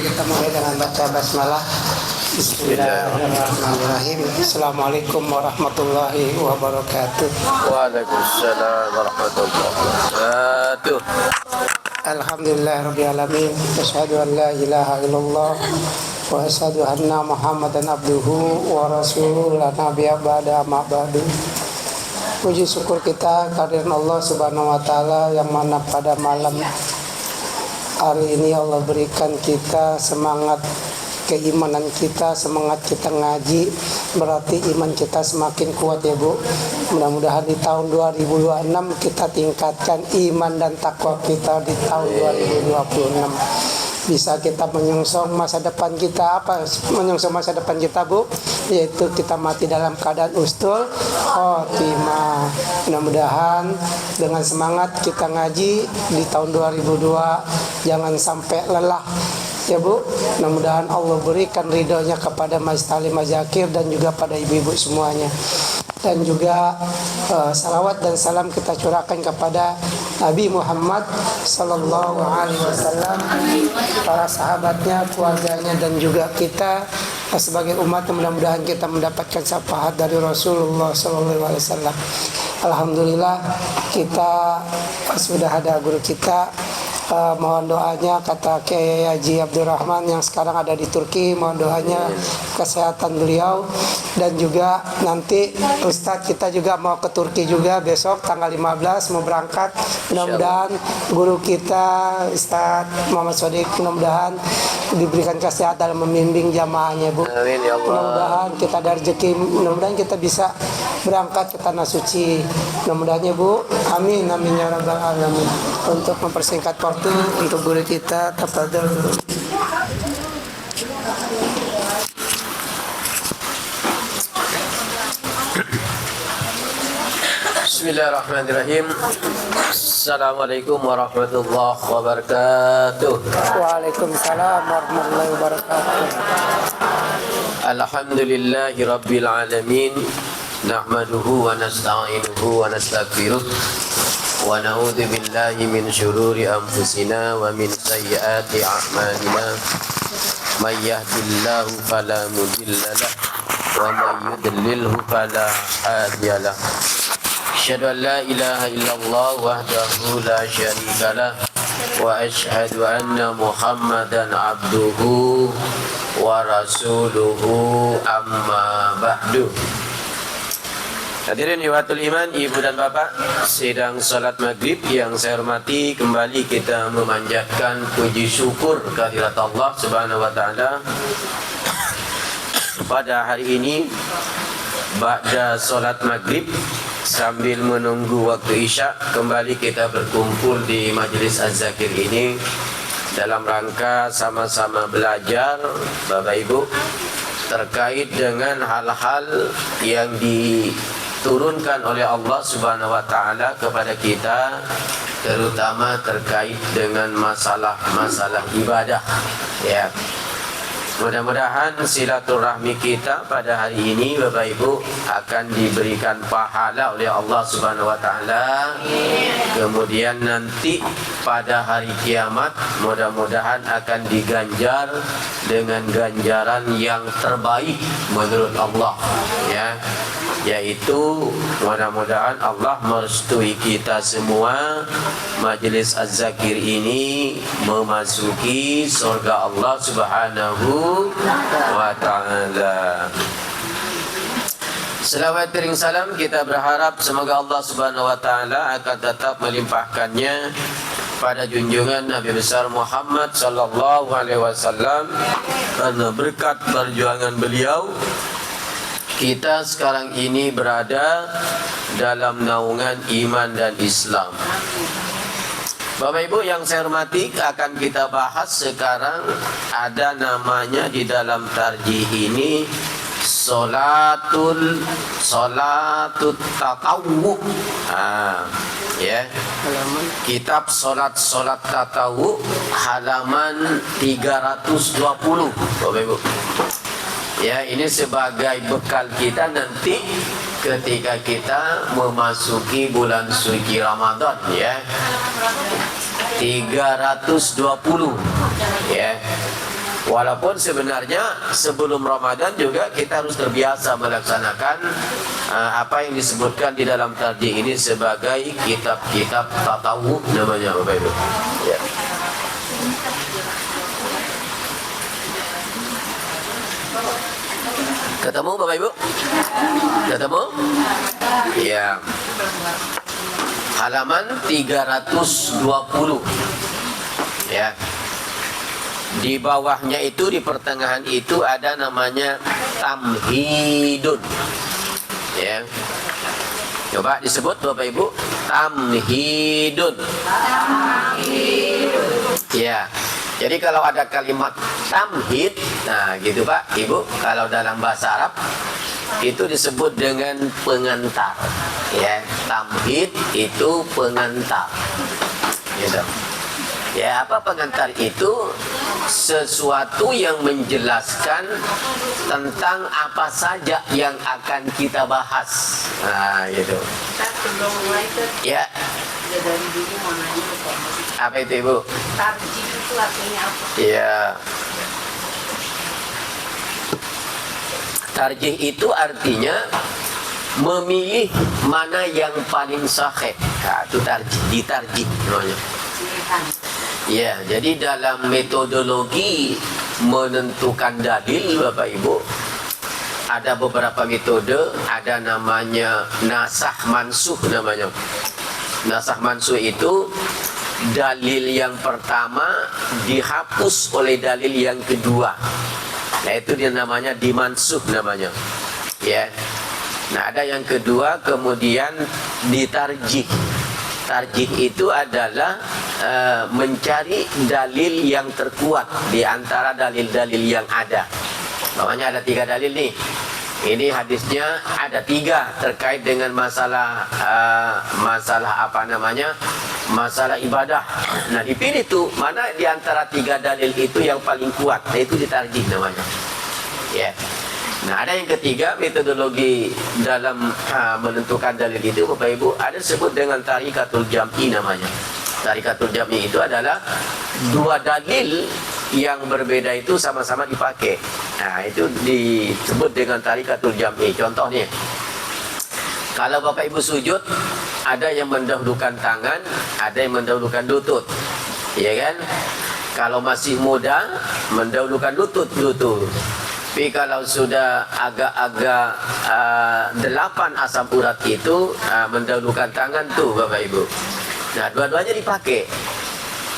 Kita mulai dengan baca basmalah. Bismillahirrahmanirrahim. Assalamualaikum warahmatullahi wabarakatuh. Waalaikumsalam warahmatullahi wabarakatuh. Alhamdulillah rabbil alamin. Asyhadu an la ilaha illallah wa asyhadu anna Muhammadan abduhu wa rasuluhu la nabiyya ba'da ma ba'du. Puji syukur kita kehadirat Allah Subhanahu wa taala yang mana pada malam hari ini Allah berikan kita semangat keimanan kita, semangat kita ngaji, berarti iman kita semakin kuat ya Bu. Mudah-mudahan di tahun 2026 kita tingkatkan iman dan takwa kita di tahun 2026. Bisa kita menyongsong masa depan kita. Apa menyongsong masa depan kita Bu? Yaitu kita mati dalam keadaan ustul khotimah. Mudah-mudahan dengan semangat kita ngaji di tahun 2002 jangan sampai lelah ya Bu. Mudah-mudahan Allah berikan ridhonya kepada Mas Tali Mazakir dan juga pada ibu-ibu semuanya. Dan juga salawat dan salam kita curahkan kepada Nabi Muhammad Sallallahu Alaihi Wasallam, para sahabatnya, keluarganya, dan juga kita sebagai umat. Mudah-mudahan kita mendapatkan syafaat dari Rasulullah Sallallahu Alaihi Wasallam. Alhamdulillah kita sudah ada guru kita. Mohon doanya kata Kiai Haji Abdurrahman yang sekarang ada di Turki, mohon doanya kesehatan beliau. Dan juga nanti Ustadz kita juga mau ke Turki juga besok tanggal 15 mau berangkat. Mudah-mudahan guru kita Ustadz Muhammad Shodiq mudah-mudahan diberikan kesehatan dalam membimbing jamaahnya Bu. Amin ya Allah. Mudah-mudahan kita ada rezeki, mudah-mudahan kita bisa berangkat ke tanah suci. Mudah-mudahan ya Bu. Amin amin ya rabbal alamin. Untuk mempersingkat waktu untuk guru kita, tafadhol. Bismillahirrahmanirrahim. Assalamualaikum warahmatullahi wabarakatuh. Waalaikumsalam warahmatullahi wabarakatuh. Alhamdulillahi rabbil alamin. Nahmaduhu wa nasta'inuhu wa nastaghfiruh. Wa na'udzu billahi min syururi anfusina wa min sayyiati a'malina. May yahdihillahu fala mudilla lahu wa may yudlilhu fala hadiya lahu. Asyhadu an la ilaha illallah wahdahu la syarika lah wa asyhadu anna Muhammadan abduhu wa rasuluhu amma ba'du. Hadirin ikhwatul iman, ibu dan bapak, sedang salat maghrib yang saya hormati, kembali kita memanjatkan puji syukur kehadirat Allah Subhanahu wa taala. Pada hari ini ba'da salat maghrib sambil menunggu waktu isya, kembali kita berkumpul di Majelis Az-Zakir ini dalam rangka sama-sama belajar Bapak Ibu terkait dengan hal-hal yang diturunkan oleh Allah Subhanahu wa taala kepada kita, terutama terkait dengan masalah-masalah ibadah ya. Mudah-mudahan silaturahmi kita pada hari ini Bapak Ibu akan diberikan pahala oleh Allah Subhanahu wa taala. Kemudian nanti pada hari kiamat mudah-mudahan akan diganjar dengan ganjaran yang terbaik menurut Allah ya. Yaitu mudah-mudahan Allah merestui kita semua, Majelis Az-Zakir ini memasuki surga Allah Subhanahu wa ta'ala. Selawat bering salam kita berharap semoga Allah Subhanahu wa ta'ala akan tetap melimpahkannya pada junjungan Nabi besar Muhammad sallallahu alaihi wasallam. Karena berkat perjuangan beliau kita sekarang ini berada dalam naungan iman dan Islam. Bapak Ibu yang saya hormati, akan kita bahas sekarang ada namanya di dalam tarjih ini Salatut Tatawwu. Ya. Kitab salat tatawwu halaman 320 Bapak Ibu. Ya, ini sebagai bekal kita nanti ketika kita memasuki bulan suci Ramadan ya. 320 ya. Walaupun sebenarnya sebelum Ramadan juga kita harus terbiasa melaksanakan apa yang disebutkan di dalam tarjih ini sebagai kitab-kitab tatawuf namanya Bapak Ibu. Ya. Ketemu Bapak Ibu? Ketemu? Ya. Halaman 320. Ya. Di bawahnya itu, di pertengahan itu ada namanya tamhidun. Ya. Coba disebut Bapak Ibu, tamhidun. Ya. Jadi kalau ada kalimat tamhid, nah gitu Pak, Ibu, kalau dalam bahasa Arab itu disebut dengan pengantar. Ya, tamhid itu pengantar. Gitu. Ya, apa pengantar itu? Sesuatu yang menjelaskan tentang apa saja yang akan kita bahas. Nah, gitu. Ya. Apa itu Ibu? Tarjih itu artinya apa? Ya. Tarjih itu artinya memilih mana yang paling sahih. Nah, itu tarjih, ditarjih namanya. Ya, jadi dalam metodologi menentukan dalil Bapak Ibu ada beberapa metode, ada namanya nasah mansuh namanya. Nasah mansuh itu dalil yang pertama dihapus oleh dalil yang kedua. Nah, itu dia namanya dimansuh namanya. Ya. Nah, ada yang kedua kemudian ditarjih. Tarjih itu adalah mencari dalil yang terkuat di antara dalil-dalil yang ada. Namanya ada 3 dalil nih. Ini hadisnya ada 3 terkait dengan masalah apa namanya, masalah ibadah. Nah, dipilih tuh mana di antara 3 dalil itu yang paling kuat. Nah, itu ditarjih namanya. Ya. Nah, ada yang ketiga metodologi dalam menentukan dalil itu Bapak Ibu ada sebut dengan tarikatul jam'i namanya. Tarikatul jam'i itu adalah 2 dalil yang berbeda itu sama-sama dipakai. Nah, itu disebut dengan tarikatul jam'i. Contohnya, kalau Bapak Ibu sujud, ada yang mendahulukan tangan, ada yang mendahulukan lutut. Ya kan? Kalau masih muda, mendahulukan lutut. Tapi kalau sudah agak-agak 8 asam urat itu mendahulukan tangan tuh Bapak Ibu. Nah, dua-duanya dipakai.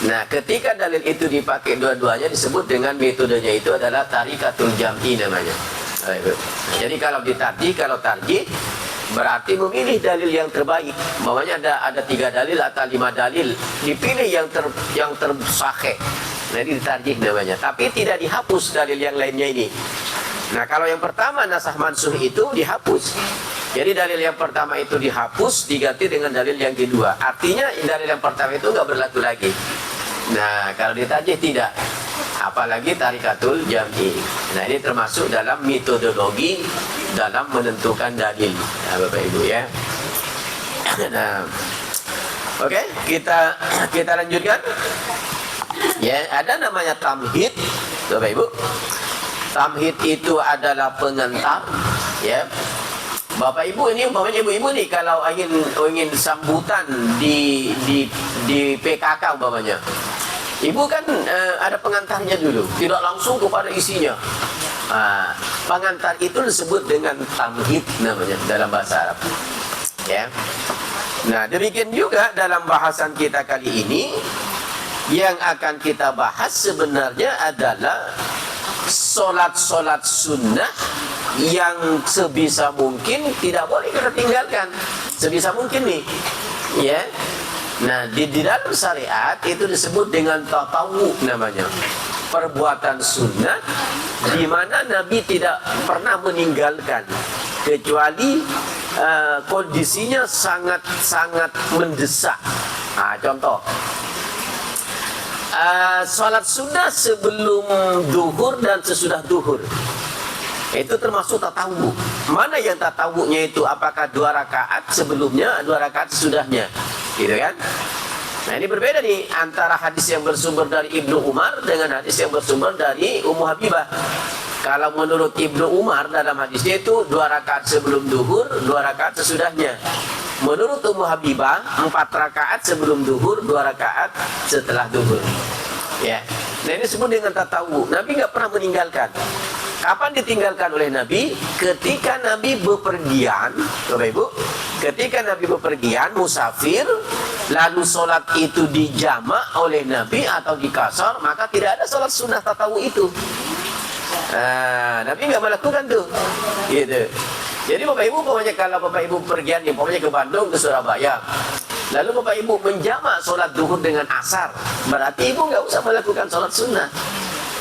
Nah, ketika dalil itu dipakai dua-duanya disebut dengan metodenya itu adalah tarikatul jam'i namanya. Jadi kalau ditarjih, kalau tarjih berarti memilih dalil yang terbaik. Umpamanya ada 3 dalil atau 5 dalil, dipilih yang tersahih. Nah, ini ditarjih namanya. Tapi tidak dihapus dalil yang lainnya ini. Nah, kalau yang pertama nasah mansuh itu dihapus. Jadi dalil yang pertama itu dihapus, diganti dengan dalil yang kedua. Artinya dalil yang pertama itu nggak berlaku lagi. Nah, kalau ditarjih tidak. Apalagi tarikatul jam'i. Nah, ini termasuk dalam metodologi dalam menentukan dalil. Nah, Bapak Ibu ya. Nah, oke, kita lanjutkan. Ya, ada namanya tamhid, Bapak Ibu. Tamhid itu adalah pengantar, ya. Bapak Ibu ini umpamanya ibu-ibu nih kalau ingin sambutan di PKK umpamanya. Ibu kan ada pengantarnya dulu, tidak langsung kepada isinya. Pengantar itu disebut dengan tamhid namanya dalam bahasa Arab. Ya. Nah, demikian juga dalam bahasan kita kali ini yang akan kita bahas sebenarnya adalah solat sunnah yang sebisa mungkin tidak boleh kita tinggalkan. Sebisa mungkin nih, ya. Nah, di dalam syariat itu disebut dengan tatawu namanya. Perbuatan sunnah di mana Nabi tidak pernah meninggalkan kecuali kondisinya sangat mendesak. Contoh, salat sunnah sebelum duhur dan sesudah duhur itu termasuk tatawu. Mana yang tatawunya itu? Apakah 2 rakaat sebelumnya, 2 rakaat sesudahnya, gitu kan? Nah ini berbeda nih antara hadis yang bersumber dari Ibnu Umar dengan hadis yang bersumber dari Ummu Habibah. Kalau menurut Ibnu Umar dalam hadisnya itu 2 rakaat sebelum duhur, 2 rakaat sesudahnya. Menurut Ummu Habibah 4 rakaat sebelum duhur, 2 rakaat setelah duhur. Ya, nah ini disebut dengan tatawu. Nabi nggak pernah meninggalkan. Kapan ditinggalkan oleh Nabi? Ketika Nabi bepergian, Bapak Ibu. Ketika Nabi bepergian, musafir, lalu sholat itu dijamak oleh Nabi atau dikasar, maka tidak ada sholat sunnah tatawu itu. Nabi nggak melakukan tuh, gitu. Jadi Bapak Ibu, pokoknya kalau Bapak Ibu pergian nih, pokoknya ke Bandung, ke Surabaya, lalu Bapak Ibu menjamak sholat duhur dengan asar, berarti Ibu nggak usah melakukan sholat sunnah.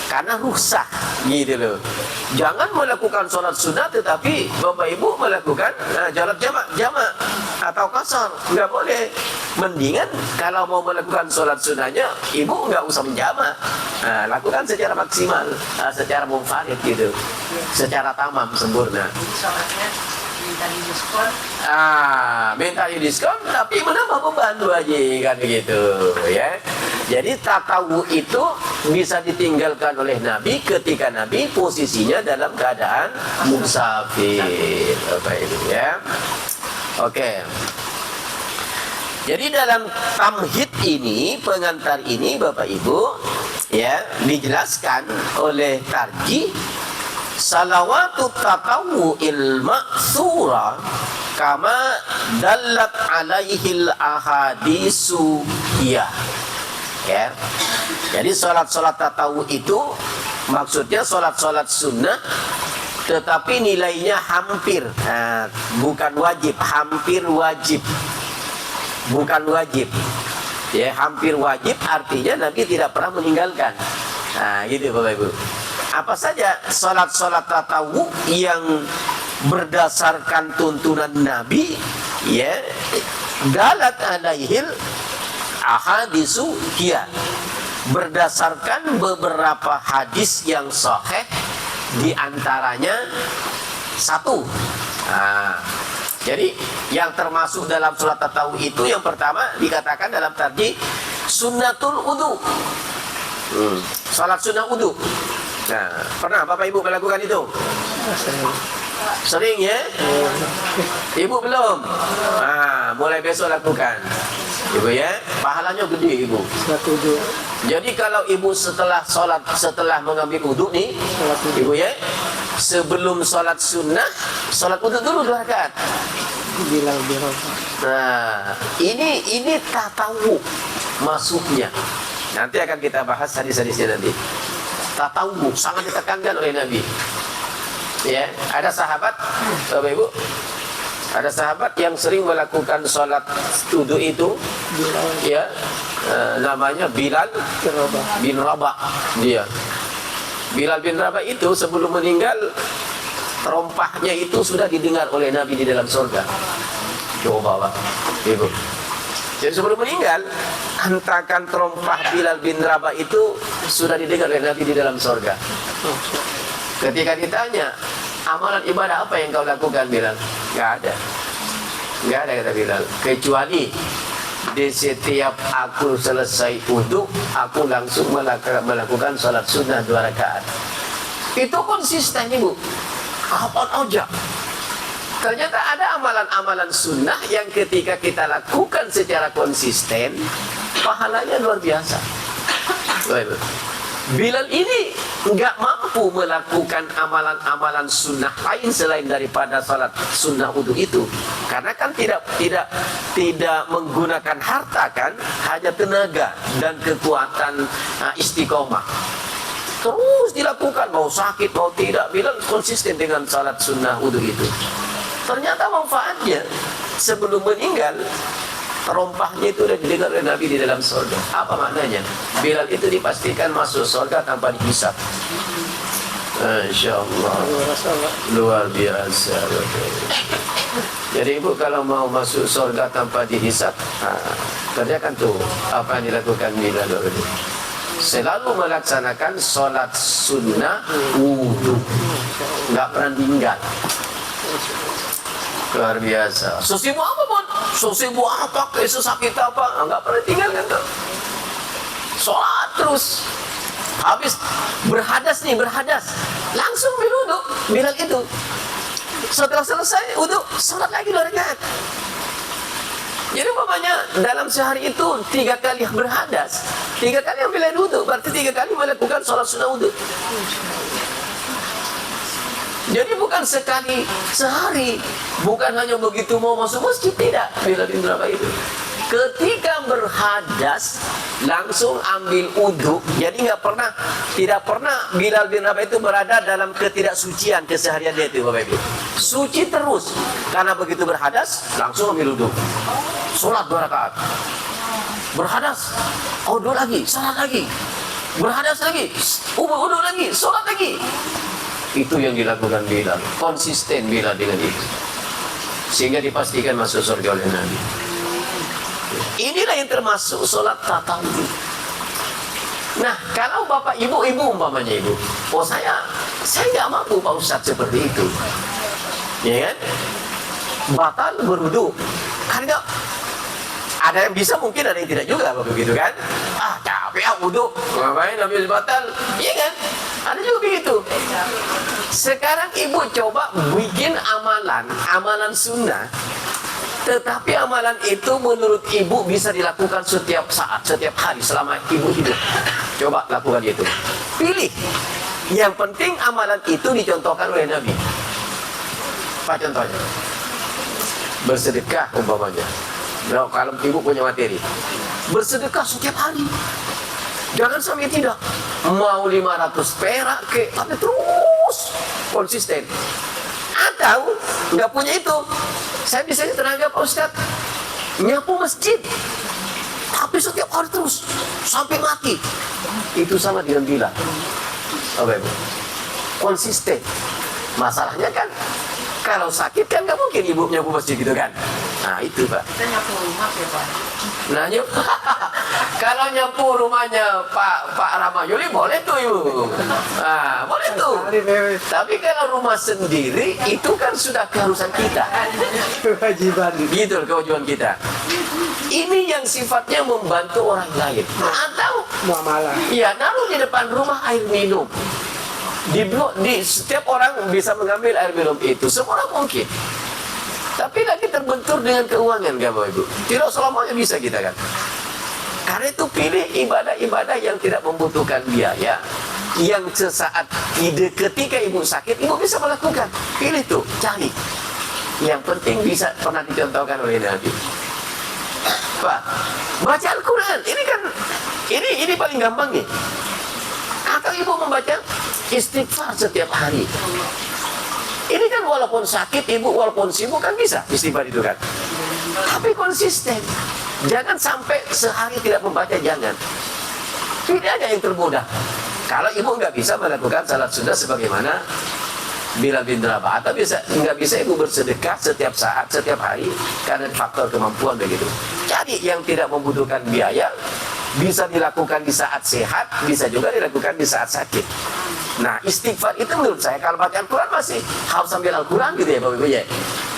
Karena rusak, gitu loh. Jangan melakukan sholat sunnah tetapi Bapak Ibu melakukan sholat jamak atau kasar, nggak boleh. Mendingan kalau mau melakukan sholat sunnahnya, Ibu nggak usah menjamak, lakukan secara maksimal, secara munfarid gitu, secara tamam sempurna. Sholatnya minta diskon. Minta diskon tapi menambah beban aja kan begitu ya. Jadi tatawu itu bisa ditinggalkan oleh Nabi ketika Nabi posisinya dalam keadaan musafir, Bapak Ibu ya. Oke. Jadi dalam tamhid ini, pengantar ini Bapak Ibu ya, dijelaskan oleh Tarji salawatut tatawu'il ma'thura kama dallat alaihil ahadisu ya. Ya. Jadi sholat-sholat tatawu itu maksudnya sholat-sholat sunnah tetapi nilainya hampir, bukan wajib, hampir wajib, bukan wajib ya, hampir wajib artinya Nabi tidak pernah meninggalkan. Gitu Bapak Ibu. Apa saja sholat-sholat tatawu yang berdasarkan tuntunan Nabi ya, dalat alaihil ahadisu hiya, berdasarkan beberapa hadis yang sahih, diantaranya satu. Jadi yang termasuk dalam sholat tatawu itu yang pertama dikatakan dalam Tarji sunnatul wudu, sholat sunnah wudu. Nah, pernah Bapak Ibu melakukan itu? Sering ya? Ibu belum? Mulai besok lakukan. Ibu ya, pahalanya gede Ibu. Jadi kalau Ibu setelah sholat, setelah mengambil wudu nih, Ibu ya, sebelum sholat sunnah, sholat wudu dulu 2 rakaat. Nah, ini tatawu masuknya. Nanti akan kita bahas hadis-hadisnya nanti. Tatawu sangat ditekankan oleh Nabi. Ya, ada sahabat, Bapak Ibu, ada sahabat yang sering melakukan sholat wudu itu, ya, namanya Bilal bin Rabah. Dia, Bilal bin Rabah itu sebelum meninggal, terompahnya itu sudah didengar oleh Nabi di dalam surga. Coba Bapak Ibu. Jadi sebelum meninggal, hentakan terompah Bilal bin Rabah itu sudah didengar oleh Nabi di dalam surga. Ketika ditanya, amalan ibadah apa yang kau lakukan Bilal? Gak ada. Gak ada kata Bilal. Kecuali di setiap aku selesai wudu, aku langsung melakukan sholat sunnah 2 rakaat. Itu konsisten Ibu. Apa aja. Ternyata ada amalan-amalan sunnah yang ketika kita lakukan secara konsisten, pahalanya luar biasa. Bilal ini nggak mampu melakukan amalan-amalan sunnah lain selain daripada salat sunnah wudu itu, karena kan tidak menggunakan harta kan, hanya tenaga dan kekuatan istiqomah. Terus dilakukan mau sakit mau tidak, Bilal konsisten dengan salat sunnah wudu itu. Ternyata manfaatnya sebelum meninggal, terompahnya itu sudah didengar oleh Nabi di dalam surga. Apa maknanya? Bilal itu dipastikan masuk surga tanpa dihisab. Insya Allah. Luar biasa. Jadi Ibu kalau mau masuk surga tanpa dihisab, kerjakan tuh apa yang dilakukan Bilal itu. Selalu melaksanakan sholat sunnah wudu, nggak pernah tinggal. Luar biasa. Sesibuk apa pun, sesibuk apa, sesakit apa, nggak pernah tinggalkan tuh. Sholat terus. Habis berhadas, langsung berwudu, bilang itu. Setelah selesai wudu, sholat lagi 2 rakaat. Jadi umpamanya dalam sehari itu 3 kali berhadas, 3 kali ambil air wudu, berarti 3 kali melakukan sholat sunnah wudu. Jadi bukan sekali sehari, bukan hanya begitu mau masuk masjid, tidak. Bilal bin Rabah itu ketika berhadas langsung ambil wudu. Jadi tidak pernah Bilal bin Rabah itu berada dalam ketidaksucian keseharian dia itu, Bapak Ibu. Suci terus, karena begitu berhadas langsung ambil wudu, sholat 2 rakaat. Berhadas, wudu lagi, sholat lagi. Berhadas lagi, wudu lagi, sholat lagi. Itu yang dilakukan Bilal, konsisten Bilal dengan itu, sehingga dipastikan masuk surga oleh Nabi. Inilah yang termasuk sholat tatawuf. Nah, kalau bapak ibu umpamanya ibu, saya nggak mampu Pak Ustadz seperti itu, ya kan? Batal berwudu, karena ada yang bisa, mungkin ada yang tidak juga, begitu kan? Capek wudu, ngapain ambil batal, iya kan? Ada juga begitu. Sekarang ibu coba bikin amalan sunnah, tetapi amalan itu menurut ibu bisa dilakukan setiap saat, setiap hari selama ibu hidup. Coba lakukan itu. Pilih. Yang penting amalan itu dicontohkan oleh Nabi. Apa contohnya? Bersedekah umpamanya. Nah, kalau ibu punya materi, bersedekah setiap hari. Jangan sampai tidak. Mau 500 perak tapi terus konsisten. Atau nggak punya itu, saya bisa tenaga Pak Ustadz nyapu masjid, tapi setiap hari terus sampai mati. Itu sama dengan Bilal. Konsisten. Masalahnya kan kalau sakit kan nggak mungkin ibu nyapu masjid gitu kan. Nah itu Pak. Kita nyapu rumah ya Pak. Nah kalau nyapu rumahnya Pak Ramayuli boleh tuh ibu. Nah boleh tuh. Tapi kalau rumah sendiri itu kan sudah keharusan kita. Kewajiban. Gitu kewajiban kita. Ini yang sifatnya membantu orang lain. Atau Muamalah. iya, naruh di depan rumah air minum. Di setiap orang bisa mengambil air minum itu, semua orang mungkin. Tapi lagi terbentur dengan keuangan, Bapak Ibu. Tidak selamanya bisa kita kan. Karena itu pilih ibadah-ibadah yang tidak membutuhkan biaya, yang sesaat ketika ibu sakit, ibu bisa melakukan. Pilih tuh, cari. Yang penting bisa pernah dicontohkan oleh Nabi. Pak, baca Al-Quran. Ini kan, ini paling gampang nih. Atau ibu membaca istighfar setiap hari. Ini kan walaupun sakit, ibu walaupun sibuk kan bisa istighfar itu kan. Tapi konsisten. Jangan sampai sehari tidak membaca, jangan. Tidak ada yang termudah. Kalau ibu nggak bisa melakukan salat sunnah sebagaimana Bilal bin Rabah, atau nggak bisa ibu bersedekah setiap saat, setiap hari, karena faktor kemampuan begitu. Cari yang tidak membutuhkan biaya, bisa dilakukan di saat sehat, bisa juga dilakukan di saat sakit. Nah, istighfar itu menurut saya, kalau baca Al-Quran masih harus sambil Al-Quran gitu ya Bapak Ibu ya.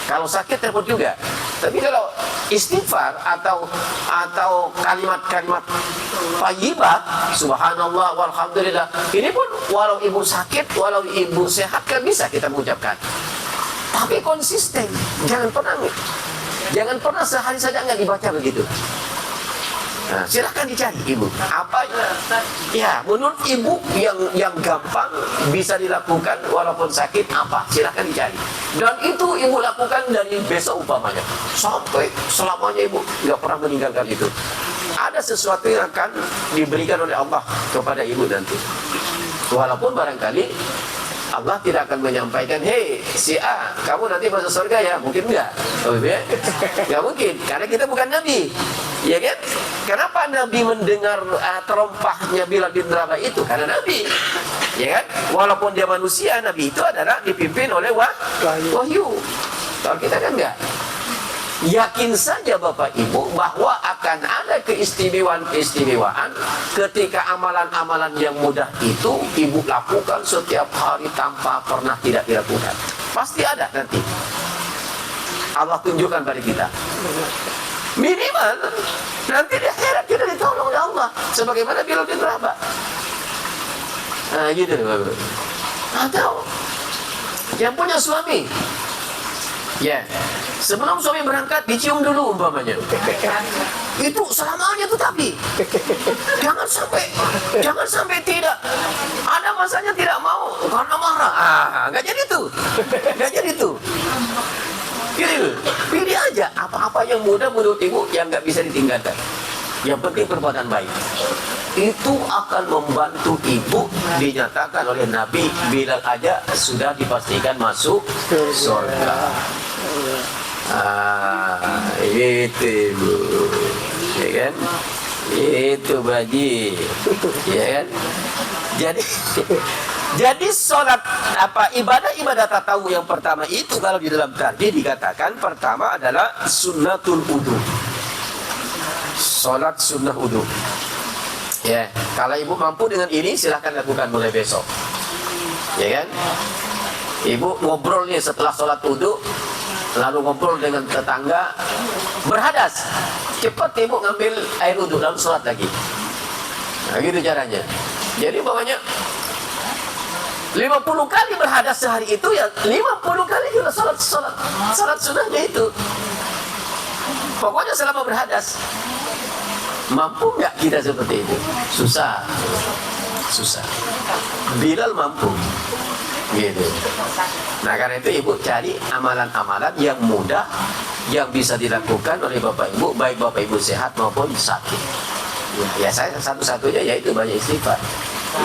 Kalau sakit repot juga. Tapi kalau istighfar atau kalimat-kalimat thayyibah, subhanallah walhamdulillah, ini pun walau ibu sakit, walau ibu sehat kan bisa kita mengucapkan. Tapi konsisten, jangan pernah sehari saja nggak dibaca begitu. Nah, silahkan dicari ibu. Apa ya menurut ibu yang gampang bisa dilakukan walaupun sakit apa? Silahkan dicari. Dan itu ibu lakukan dari besok umpamanya sampai selamanya ibu nggak pernah meninggalkan itu. Ada sesuatu yang akan diberikan oleh Allah kepada ibu nanti. Walaupun barangkali Allah tidak akan menyampaikan, hei si A, kamu nanti masuk surga ya, mungkin enggak. Enggak mungkin, karena kita bukan Nabi. Ya kan? Kenapa Nabi mendengar terompahnya Bilal bin Rabah itu? Karena Nabi. Ya kan? Walaupun dia manusia, Nabi itu adalah dipimpin oleh wahyu. Kalau kita kan enggak. Yakin saja Bapak Ibu bahwa akan ada keistimewaan-keistimewaan ketika amalan-amalan yang mudah itu ibu lakukan setiap hari tanpa pernah tidak dilakukan. Pasti ada nanti. Allah tunjukkan pada kita. Minimal nanti di akhirat kita ditolong oleh Allah sebagaimana Bilal bin Rabah. Nah gitu Bapak. Atau yang punya suami, ya sebelum suami berangkat dicium dulu umpamanya. Itu selamanya tuh, tapi jangan sampai tidak ada masanya tidak mau karena marah. Nggak jadi tuh. Pilih aja apa-apa yang mudah menurut ibu yang nggak bisa ditinggalkan. Yang penting perbuatan baik. Itu akan membantu ibu, dinyatakan oleh Nabi, Bilal aja sudah dipastikan masuk surga. Itu ibu, ya kan? Itu baji, ya kan? Jadi sholat ibadah tatawu yang pertama itu kalau di dalam tadi dikatakan pertama adalah sunnatul wudu. Sholat sunnah wudu. Ya, kalau ibu mampu dengan ini silahkan lakukan mulai besok. Ya kan? Ibu ngobrol nih setelah sholat wudu, lalu ngobrol dengan tetangga, berhadas, cepat ibu ngambil air wudu lalu sholat lagi. Nah gitu caranya. Jadi bawahnya 50 kali berhadas sehari itu, ya 50 kali juga sholat sunnahnya itu. Pokoknya selama berhadas. Mampu nggak kita seperti itu? Susah. Bilal mampu, gitu. Nah karena itu ibu cari amalan-amalan yang mudah, yang bisa dilakukan oleh bapak ibu, baik bapak ibu sehat maupun sakit. Ya saya satu-satunya yaitu banyak istighfar.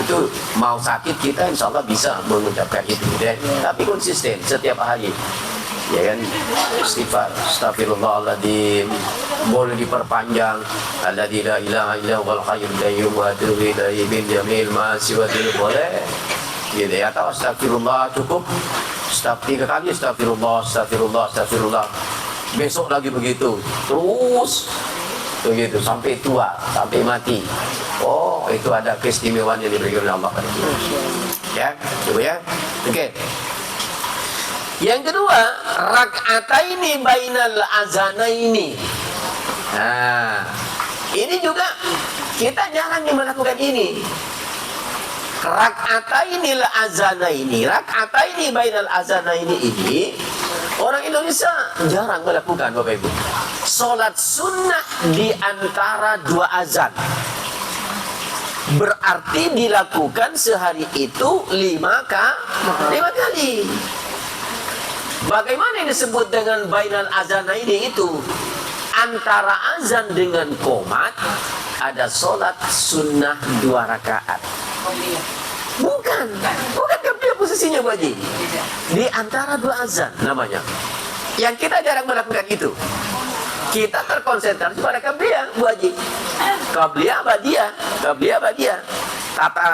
Itu mau sakit kita insya Allah bisa mengucapkan itu, dan tapi konsisten setiap hari. Ya kan, istighfar, astagfirullahaladzim, boleh diperpanjang, alladzi la ilaha illa huwal hayyul qayyum wa atubu ilaihi min jamil ma'asi wa boleh gitu ya, atau astagfirullah cukup 3 kali astagfirullah, besok lagi begitu terus begitu sampai tua, sampai mati. Oh, itu ada keistimewaan yang diberikan oleh Allah pada kita. Ya, coba ya. Oke. Yang kedua, rak'ataini bainal azanaini. Nah, ini juga kita jarang melakukan ini. Rak'ataini azanaini, rak'ataini bainal azanaini ini orang Indonesia jarang melakukan, Bapak Ibu. Salat sunnah di antara 2 azan. Berarti dilakukan sehari itu 5 kali. Bagaimana yang disebut dengan bainal azanaini itu? Antara azan dengan qomat ada sholat sunnah 2 rakaat. Bukan dia posisinya Bu Haji. Di antara 2 azan namanya. Yang kita jarang melakukan itu. Kita terkonsentrasi pada qabliyah Bu Haji. Qabliyah ba'diyah. Tata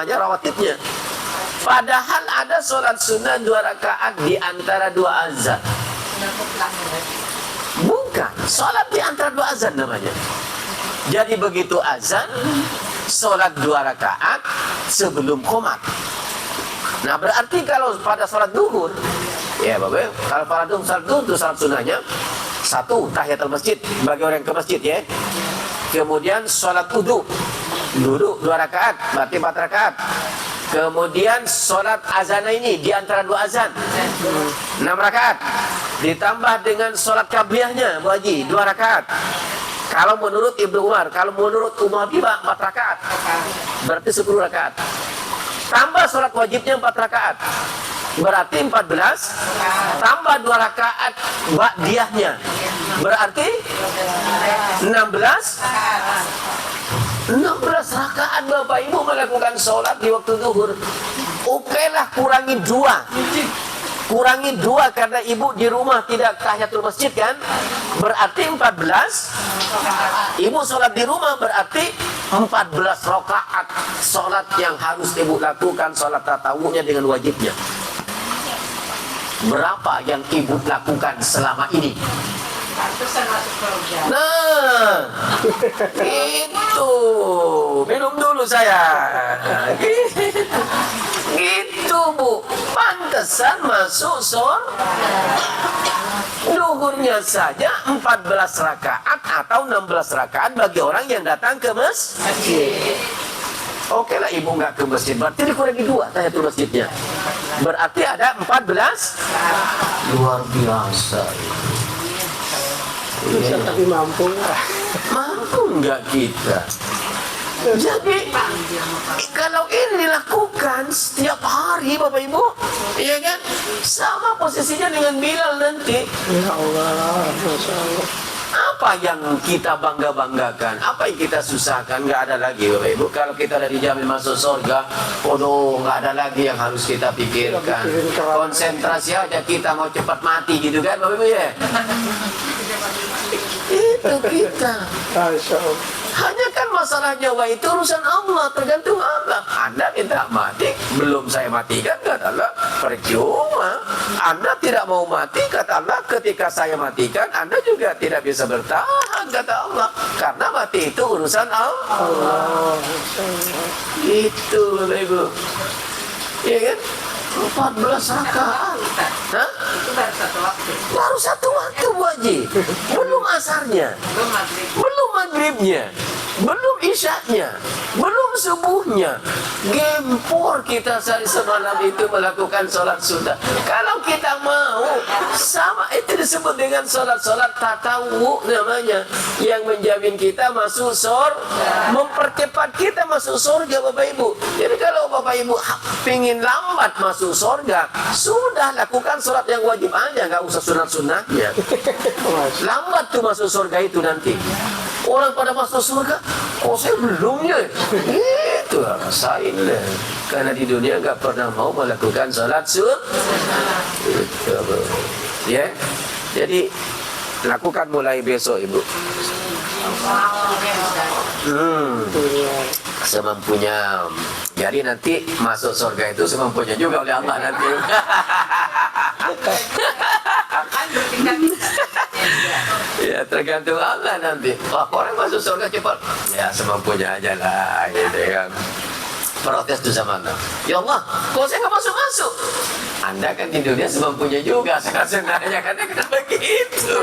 rawatibnya. Padahal ada sholat sunnah 2 rakaat di antara 2 azan. Bukan, sholat di antara 2 azan namanya. Jadi begitu azan, sholat 2 rakaat sebelum qomat. Nah berarti kalau pada sholat duhur, ya Bapak, kalau pada sholat duhur itu sholat sunnahnya 1 tahiyatul masjid bagi orang yang ke masjid ya. Kemudian sholat wudu, duduk 2 rakaat, berarti 4 rakaat. Kemudian sholat azan ini di antara 2 azan 6 rakaat. Ditambah dengan sholat qabliyahnya Bu Haji 2 rakaat. Kalau menurut Ibnu Umar, kalau menurut Umar 4 rakaat. Berarti 10 rakaat. Tambah sholat wajibnya 4 rakaat. Berarti 14. Tambah 2 rakaat ba'diyahnya. Berarti 16 rakaat Bapak Ibu melakukan sholat di waktu zuhur. Oke lah, kurangi 2 karena ibu di rumah tidak tahiyatul masjid kan. Berarti 14. Ibu sholat di rumah berarti 14 rakaat sholat yang harus ibu lakukan, sholat tatawunya dengan wajibnya. Berapa yang ibu lakukan selama ini? Nah, itu minum dulu saya. Gitu Bu, pantas pantesan masuk duhurnya saja 14 rakaat atau 16 rakaat bagi orang yang datang ke masjid. Oke lah ibu nggak ke masjid, berarti dikurangi 2 tahiyatul masjidnya. Berarti ada 14. Luar biasa. Bisa tapi mampu nggak? Mampu nggak kita? Jadi kalau ini dilakukan setiap hari Bapak Ibu, iya kan? Sama posisinya dengan Bilal nanti. Ya Allah, Masya Allah. Apa yang kita bangga-banggakan? Apa yang kita susahkan? Nggak ada lagi Bapak Ibu. Kalau kita udah dijamin masuk surga, nggak ada lagi yang harus kita pikirkan. Konsentrasi aja kita mau cepat mati gitu kan Bapak Ibu ya? Itu kita. Masya Allah. Hanya kan masalah nyawa itu urusan Allah, tergantung Allah. Anda minta mati, belum saya matikan, kata Allah, percuma. Anda tidak mau mati, kata Allah, ketika saya matikan, Anda juga tidak bisa bertahan, kata Allah. Karena mati itu urusan Allah. Itu Bapak Ibu. Iya kan? 14 rakaat. Hah? Itu baru 1 waktu. Baru 1 waktu Bu Haji. Belum asarnya, Belum maghrib. belum maghribnya, belum isyaknya, belum subuhnya. Gempor kita sehari semalam itu melakukan sholat sunnah. Kalau kita mau sama, itu disebut dengan sholat-sholat tatawu namanya, yang menjamin kita masuk surga, mempercepat kita masuk surga Bapak Ibu. Jadi kalau Bapak Ibu pingin lambat masuk surga, sudah lakukan sholat yang wajib aja, nggak usah sunat-sunatnya. Lambat tuh masuk surga itu nanti. Orang pada masuk surga, kok saya belum ya? Itu rasain lah. Karena di dunia nggak pernah mau melakukan sholat ya. Jadi lakukan mulai besok Ibu. Semampunya. Jadi nanti masuk surga itu semampunya juga oleh Allah nanti. Ya tergantung Allah nanti. Wah, orang masuk surga cepat. Ya semampunya aja lah, gitu kan. Protes tuh sama Allah. Ya Allah, kok saya nggak masuk-masuk? Anda kan di dunia semampunya juga. Sebenarnya kan kenapa begitu?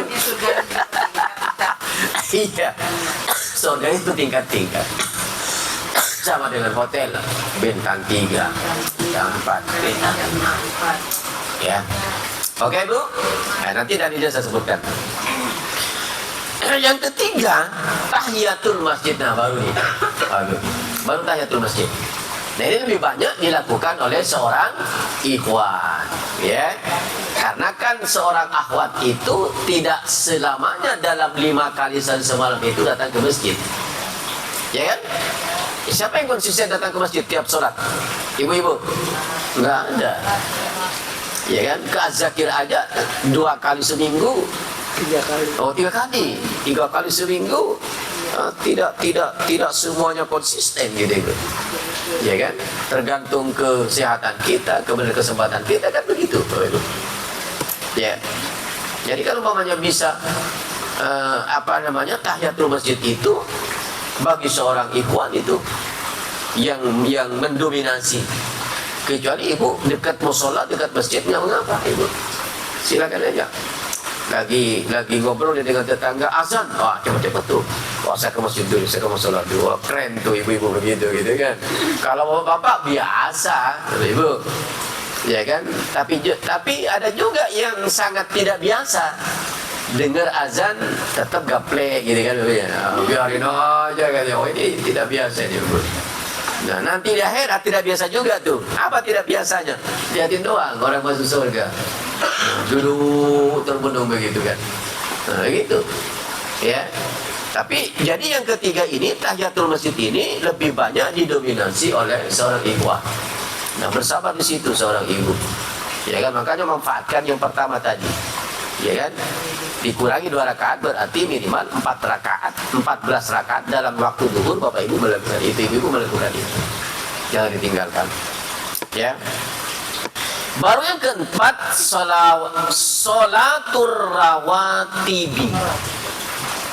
Iya, surga itu tingkat-tingkat. Sama dengan hotel, bintang 3, bintang 4, bintang 5. Ya, oke Bu. Nanti tadi saya sebutkan. Yang ketiga, tahiyatul masjid. Nah baru tahiyatul masjid. Nah ini lebih banyak dilakukan oleh seorang ikhwan, ya. Karena kan seorang akhwat itu tidak selamanya dalam 5 kali sehari semalam itu datang ke masjid, ya kan? Siapa yang konsisten datang ke masjid tiap sholat? Ibu-ibu? Nggak ada. Ya kan? Ke Az-Zakir aja 2 kali seminggu. 3 kali. Oh 3 kali. 3 kali seminggu. Tidak semuanya konsisten gitu. Ya kan? Tergantung kesehatan kita, kemudian kesempatan kita kan begitu. Ya. Jadi kalau umpamanya bisa tahiyatul masjid itu bagi seorang ikhwan itu yang mendominasi. Kecuali ibu dekat musola, dekat masjid, nggak mengapa ibu. Silakan aja. Lagi ngobrol dengan tetangga, azan, wah cepet-cepet tuh. Wah saya ke masjid dulu, saya ke musola dulu. Wah, keren tuh ibu-ibu begitu gitu kan. Kalau bapak biasa, ibu, ya kan. Tapi ada juga yang sangat tidak biasa. Dengar azan tetap gaplek gitu kan, biarin aja kan. Oh ini tidak biasa nih Bu. Nah nanti di akhirat tidak biasa juga tuh. Apa tidak biasanya? Lihatin doang orang masuk surga. Duduk termenung begitu kan. Nah gitu. Ya. Tapi jadi yang ketiga ini, tahiyatul masjid ini lebih banyak didominasi oleh seorang ikhwah. Nah bersabar di situ seorang ibu. Ya kan, makanya manfaatkan yang pertama tadi. Ya kan? Dikurangi 2 rakaat berarti minimal 4 rakaat, 14 rakaat dalam waktu zuhur. Bapak Ibu melakukan itu, ibu melakukan itu. Jangan ditinggalkan. Ya. Baru yang keempat, sholatur rawatibi.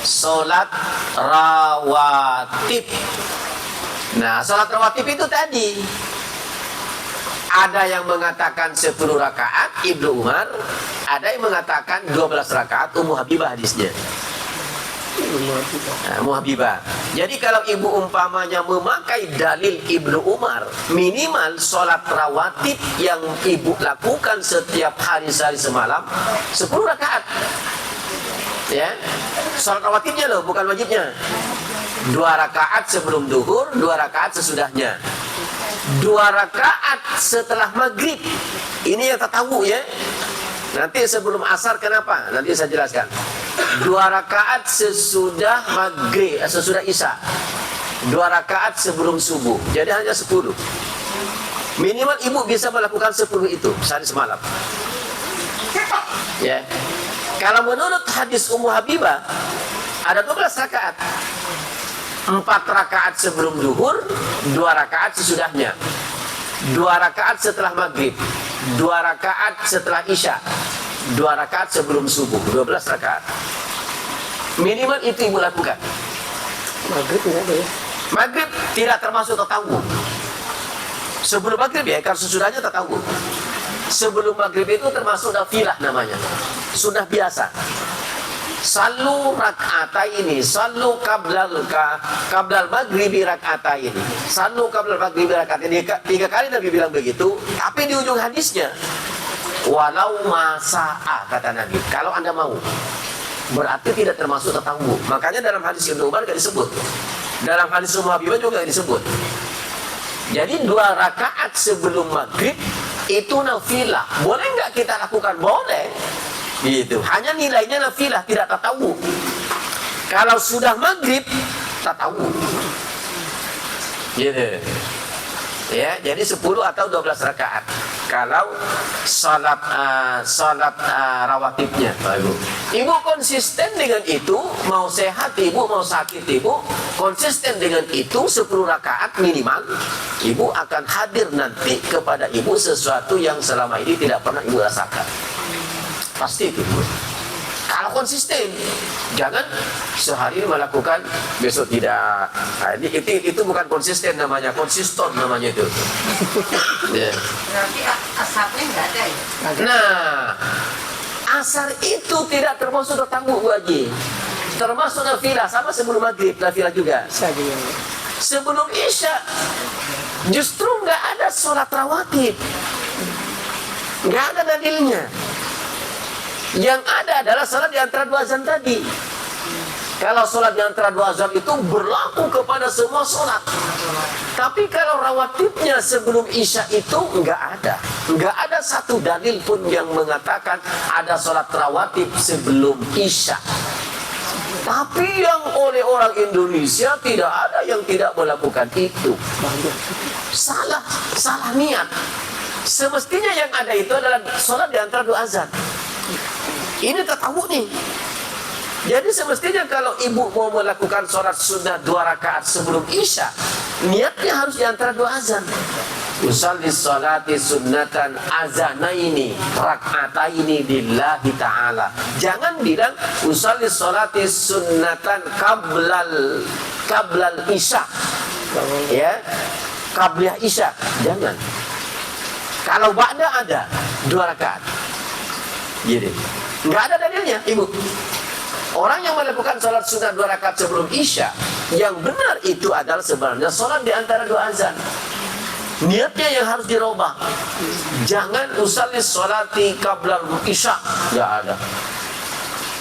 Sholat rawatib. Nah, sholat rawatib itu tadi Ada yang mengatakan 10 rakaat Ibnu Umar, ada yang mengatakan 12 rakaat Ummu Habibah hadisnya. Ummu Habibah. Jadi kalau ibu umpamanya memakai dalil Ibnu Umar, minimal sholat rawatib yang ibu lakukan setiap hari sehari semalam 10 rakaat. Ya, sholat rawatibnya loh, bukan wajibnya. 2 rakaat sebelum duhur, 2 rakaat sesudahnya. 2 rakaat setelah maghrib. Ini yang tak tahu ya. Nanti sebelum asar kenapa? Nanti saya jelaskan. 2 rakaat sesudah maghrib, sesudah isya. 2 rakaat sebelum subuh. Jadi hanya 10. Minimal ibu bisa melakukan 10 itu sehari semalam. Ya. Kalau menurut hadis Ummu Habibah ada 12 rakaat. 4 rakaat sebelum duhur, 2 rakaat sesudahnya. 2 rakaat setelah maghrib, 2 rakaat setelah isya, 2 rakaat sebelum subuh, 12 rakaat. Minimal itu ibu lakukan. Maghrib enggak ada ya? Maghrib tidak termasuk tatawwu. Sebelum maghrib ya, kalau sesudahnya tatawwu. Sebelum maghrib itu termasuk nafilah namanya, sunnah biasa. Salu rak'ataini, salu qablal maghribi rak'ataini, salu qablal maghribi rak'ataini. 3 kali Nabi bilang begitu, tapi di ujung hadisnya walau masa'a, kata Nabi, kalau Anda mau. Berarti tidak termasuk tatawwu. Makanya dalam hadis Ibnu Umar tidak disebut. Dalam hadis Ummu Habibah juga tidak disebut. Jadi 2 rakaat sebelum maghrib itu nafilah. Boleh nggak kita lakukan? Boleh. Gitu. Hanya nilainya nafilah, tidak tatawwu. Kalau sudah maghrib, tatawwu. Gitu. Ya, jadi 10 atau 12 rakaat. Kalau salat rawatibnya, ibu konsisten dengan itu, mau sehat ibu, mau sakit ibu, konsisten dengan itu 10 rakaat minimal, ibu akan hadir nanti kepada ibu sesuatu yang selama ini tidak pernah ibu rasakan. Pasti itu. Kalau konsisten, jangan sehari melakukan, besok tidak. Nah, itu bukan konsisten namanya, konsiston namanya itu. Ya. Berarti asapnya nggak ada ya? Nah, asar itu tidak termasuk tatawwu Bu Haji. Termasuk nafilah, sama sebelum maghrib nafilah juga. Sebelum isya, justru nggak ada sholat rawatib, nggak ada dalilnya. Yang ada adalah salat di antara 2 azan tadi. Kalau salat di antara 2 azan itu berlaku kepada semua salat. Tapi kalau rawatibnya sebelum isya itu enggak ada. Enggak ada satu dalil pun yang mengatakan ada salat rawatib sebelum isya. Tapi yang oleh orang Indonesia tidak ada yang tidak melakukan itu. Salah niat. Semestinya yang ada itu adalah salat di antara 2 azan. Ini tatawwu nih. Jadi semestinya kalau ibu mau melakukan sholat sunnah 2 rakaat sebelum isya, niatnya harus di antara 2 azan. Usalli sholati sunnatan azanaini rak'ataini lillahi ta'ala. Jangan bilang usalli sholati sunnatan qablal isya. Ya, qabliyah isya. Jangan. Kalau ba'da ada 2 rakaat. Jadi nggak ada dalilnya, ibu. Orang yang melakukan sholat sunnah 2 rakaat sebelum isya, yang benar itu adalah sebenarnya sholat di antara 2 azan. Niatnya yang harus dirubah. Jangan usalli sholati qablal isya. Nggak ada.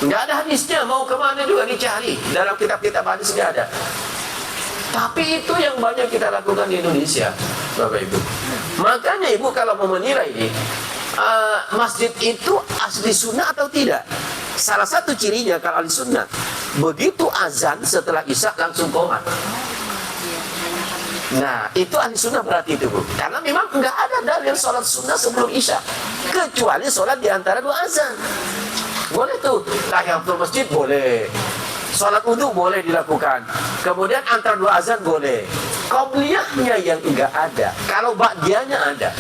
Nggak ada hadisnya. Mau kemana juga dicari. Dalam kitab-kitab hadis nggak ada. Tapi itu yang banyak kita lakukan di Indonesia, Bapak Ibu. Makanya ibu kalau mau menilai ini, masjid itu asli sunnah atau tidak? Salah satu cirinya kalau ahli sunnah, begitu azan setelah isya langsung qomat. Nah, itu ahli sunnah berarti itu Bu. Karena memang nggak ada dalil sholat sunnah sebelum isya, kecuali sholat di antara 2 azan. Boleh tuh, tahiyatul masjid boleh, sholat wudu boleh dilakukan, kemudian antara 2 azan boleh. Qabliyahnya yang enggak ada, kalau ba'diyahnya ada.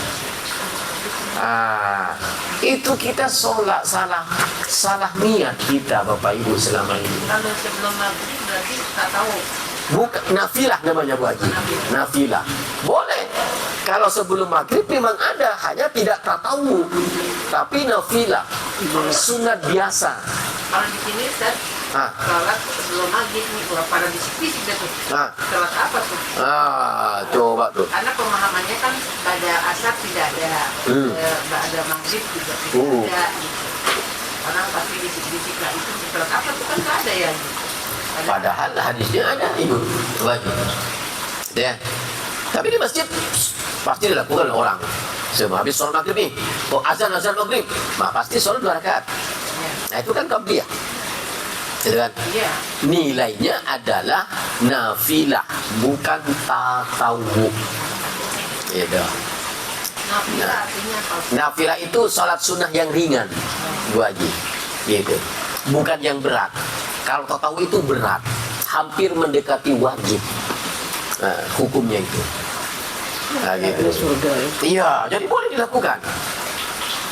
Itu kita sholat salah niat kita Bapak Ibu selama ini. Kalau sebelum maghrib berarti tak tahu. Bukan nafilah namanya Bu Haji. Nafilah boleh. Kalau sebelum maghrib memang ada, hanya tidak tatawwu, tapi nafilah, sunat biasa. Kalau di sini Ustaz, sholat sebelum maghrib nih, kalau pada bisik-bisik dah tuh. Sholat apa tuh? Coba tuh. Karena pemahamannya kan pada asar tidak ada, pada maghrib juga tidak ada. Gitu. Orang pasti bisik-bisik lah itu sholat apa tuh kan nggak ada ya. Gitu. Padahal hadisnya ada ibu wajib. Ya. Tapi di masjid pasti dilakukan oleh orang. Sebelum habis sholat maghrib nih, azan maghrib, pasti sholat 2 rakaat. Nah itu kan qabliyah. Gitu kan? Iya. Nilainya adalah nafilah, bukan tatawwu. Gitu. Nafilah artinya apa? Nafilah itu sholat sunnah yang ringan, wajib. Gitu. Bukan yang berat. Kalau tatawwu itu berat, hampir mendekati wajib. Nah, hukumnya itu. Nah, gitu. Iya, jadi boleh dilakukan.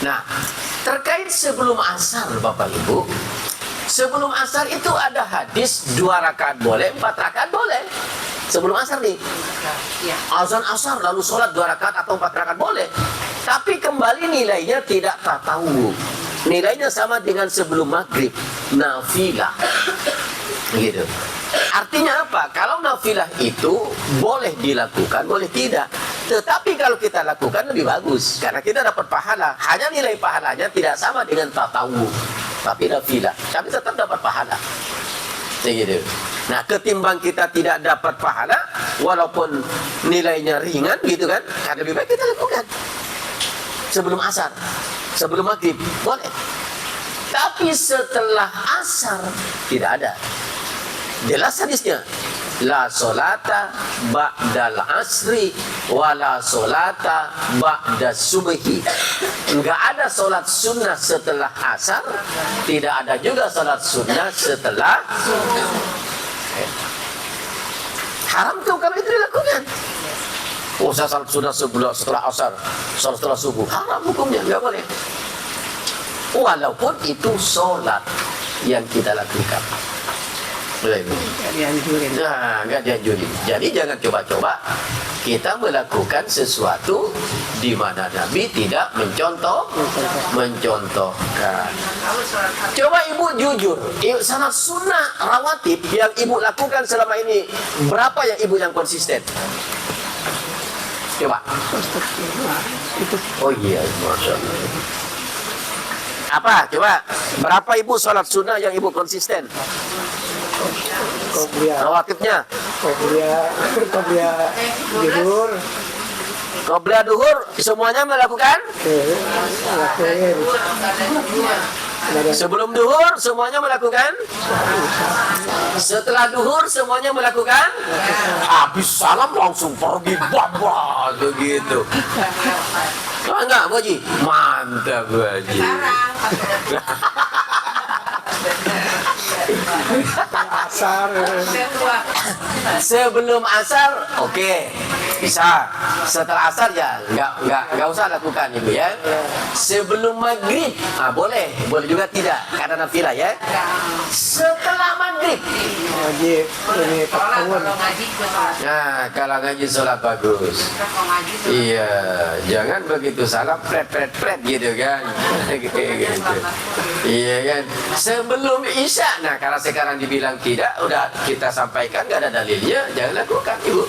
Nah, terkait sebelum asar, Bapak Ibu, sebelum asar itu ada hadis 2 rakaat boleh, 4 rakaat boleh. Sebelum asar nih, azan asar lalu sholat 2 rakaat atau 4 rakaat boleh. Tapi kembali nilainya tidak tatawwu. Nilainya sama dengan sebelum maghrib, nafilah. Gitu. Artinya apa? Kalau nafilah itu boleh dilakukan, boleh tidak. Tetapi kalau kita lakukan lebih bagus, karena kita dapat pahala. Hanya nilai pahalanya tidak sama dengan tatawwu, tapi nafilah. Tapi tetap dapat pahala. Gitu. Nah, ketimbang kita tidak dapat pahala, walaupun nilainya ringan, gitu kan? Karena lebih baik kita lakukan sebelum asar, sebelum maghrib, boleh. Tapi setelah asar tidak ada. Jelas hadisnya, la solata ba'dal asri wala solata ba'da subhi. Enggak ada solat sunnah setelah asar, tidak ada juga solat sunnah setelah haram tuh kalau itu dilakukan. Saya salat sunnah setelah asar, salat setelah subuh, haram hukumnya, enggak boleh. Walaupun itu solat yang kita lakukan. Nah, nggak dianjurin. Jadi jangan coba-coba kita melakukan sesuatu di mana Nabi tidak mencontohkan. Coba ibu jujur, salat sunnah rawatib yang ibu lakukan selama ini, berapa yang ibu yang konsisten? Coba. Oh iya, Masya Allah. Apa? Coba. Berapa ibu salat sunnah yang ibu konsisten? Rawatibnya Qobliyah duhur semuanya melakukan? Sebelum duhur semuanya melakukan? Setelah duhur semuanya melakukan? Habis salam langsung pergi babah begitu. Enggak, Bu Haji? Mantap, Bu Haji. Asar. Sebelum asar, oke, bisa. Setelah asar ya, nggak usah lakukan ibu ya. Sebelum maghrib, boleh juga tidak, karena nafilah ya. Setelah maghrib, Wajib ini tahun. nah kalau ngaji sholat bagus. Iya, jangan begitu salam pret gitu kan. Gitu. Iya kan. Sebelum isya, nah kalau sekarang dibilang tidak, udah kita sampaikan nggak ada dalilnya, jangan lakukan ibu.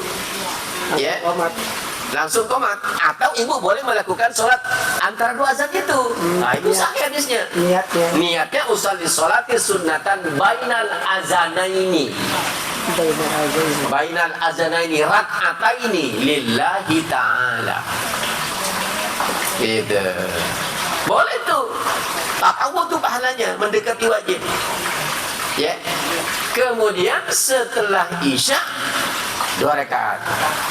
Ya, langsung komat. Atau ibu boleh melakukan sholat antara 2 azan itu. Nah itu sahih hadisnya. Niatnya usalli sholati sunnatan bainal azanaini. Bainal azanaini rak'ataini lillahi ta'ala. Gitu. Boleh tuh. Tatawwu tuh pahalanya mendekati wajib. Ya. Kemudian setelah isya 2 rakaat.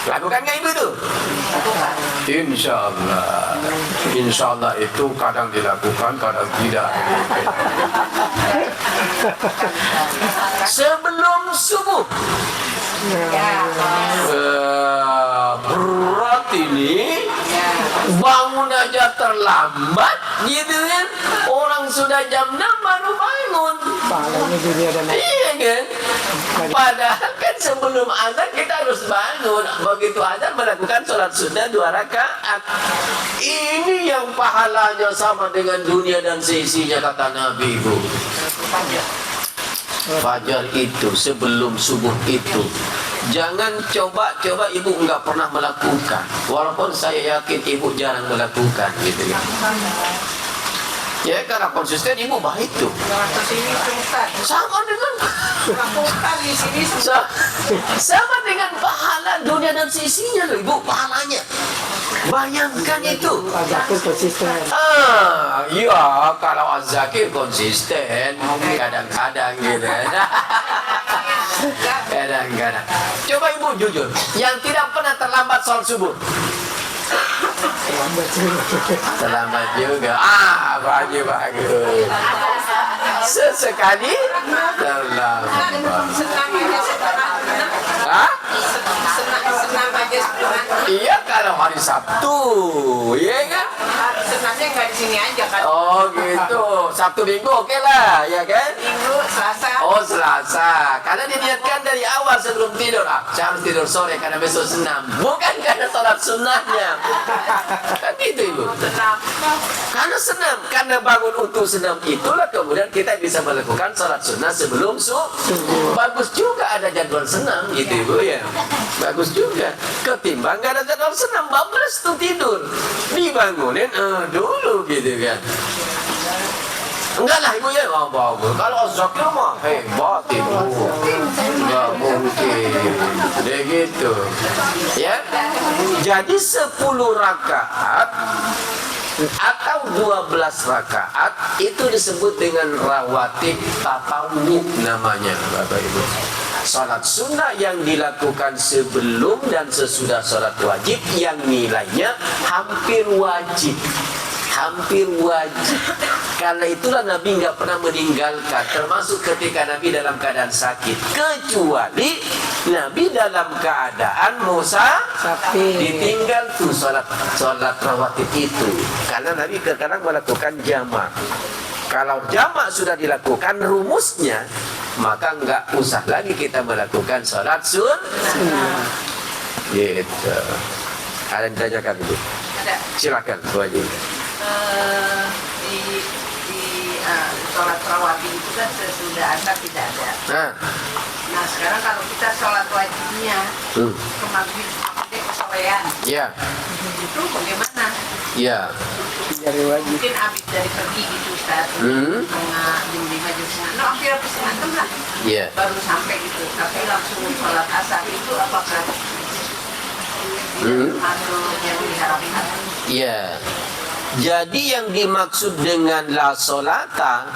Lakukan nggak ibu itu? Insya Allah itu kadang dilakukan, kadang tidak. Sebelum subuh. Berat ini bangun aja terlambat gitu kan. Orang sudah jam 6 baru bangun. Pahalanya dunia dan akhirat. Iya kan? Padahal kan sebelum azan kita harus bangun. Begitu azan melakukan sholat sunnah 2 rakaat. Ini yang pahalanya sama dengan dunia dan seisinya, kata Nabi, Ibu. Fajar itu sebelum subuh itu. Jangan coba Ibu nggak pernah melakukan. Walaupun saya yakin Ibu jarang melakukan gitu ya. Ya karena konsisten Ibu baik tuh. Sama dengan sama dengan pahala dunia dan sisinya loh Ibu, pahalanya. Bayangkan itu. Azakir konsisten. Iya, kalau Az-Zakir konsisten, kadang-kadang gitu. Kadang-kadang. Coba Ibu jujur, yang tidak pernah terlambat sholat subuh. Terlambat juga. Bagus. Sesekali terlambat. Iya, kalau hari Sabtu, iya kan? Senangnya nggak di sini aja kan? Oh gitu, Sabtu Minggu oke lah, ya kan? Minggu, Selasa. Oh Selasa, karena diniatkan dari awal sebelum tidur. Saya harus tidur sore karena besok senam. Bukan karena sholat sunnahnya. Kan gitu Ibu. Karena senam, karena bangun untuk senam itulah kemudian kita bisa melakukan sholat sunnah sebelum subuh. Bagus juga ada jadwal senam gitu Ibu ya. Bagus juga. Ketimbang gak ada jadwal senam, bablas tuh tidur. Dibangunin dulu gitu kan. Enggak lah Ibu ya, bagus. Kalau Az-Zakir mah hebat Ibu. Enggak mungkin. Dia gitu. Ya. Jadi 10 rakaat atau 12 rakaat itu disebut dengan rawatib tatawwu namanya Bapak Ibu. Salat sunnah yang dilakukan sebelum dan sesudah salat wajib yang nilainya hampir wajib. Hampir wajib. Karena itulah Nabi nggak pernah meninggalkan, termasuk ketika Nabi dalam keadaan sakit, kecuali Nabi dalam keadaan sakit ditinggal tuh salat rawatib itu. Karena Nabi kadang melakukan jamak. Kalau jamak sudah dilakukan rumusnya, maka nggak usah lagi kita melakukan sholat sunnah. Gitu. Ada yang ditanyakan Ibu? Ada. Silakan Bu Haji. Di sholat rawatib itu kan sesudah asar tidak ada. Nah sekarang kalau kita sholat wajibnya ke maghrib sampai ke sorean, Ya. itu bagaimana? Ya. Dari wajib. Mungkin habis dari pergi gitu Ustaz, setengah jam 5 jam setengah, hampir habis setengah 6 lah, Ya. baru sampai gitu. Tapi langsung sholat asar itu apakah tidak masuk yang diharapkan? Ya. Jadi yang dimaksud dengan la sholata